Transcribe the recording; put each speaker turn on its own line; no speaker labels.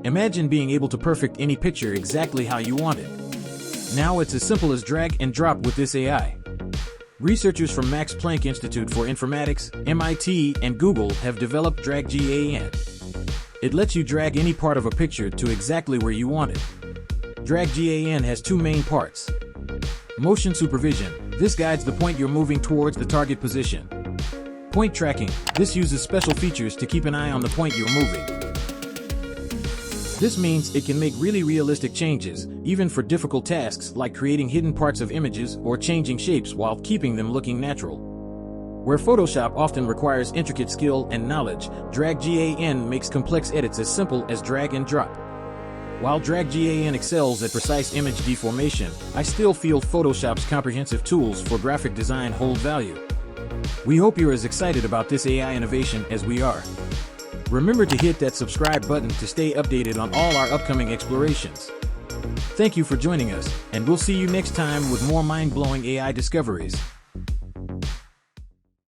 Imagine being able to perfect any picture exactly how you want it. Now it's as simple as drag and drop with this AI. Researchers from Max Planck Institute for Informatics, MIT, and Google have developed DragGAN. It lets you drag any part of a picture to exactly where you want it. DragGAN has two main parts. Motion supervision. This guides the point you're moving towards the target position. Point tracking. This uses special features to keep an eye on the point you're moving. This means it can make really realistic changes, even for difficult tasks like creating hidden parts of images or changing shapes while keeping them looking natural. Where Photoshop often requires intricate skill and knowledge, DragGAN makes complex edits as simple as drag and drop. While DragGAN excels at precise image deformation, I still feel Photoshop's comprehensive tools for graphic design hold value. We hope you're as excited about this AI innovation as we are. Remember to hit that subscribe button to stay updated on all our upcoming explorations. Thank you for joining us, and we'll see you next time with more mind-blowing AI discoveries.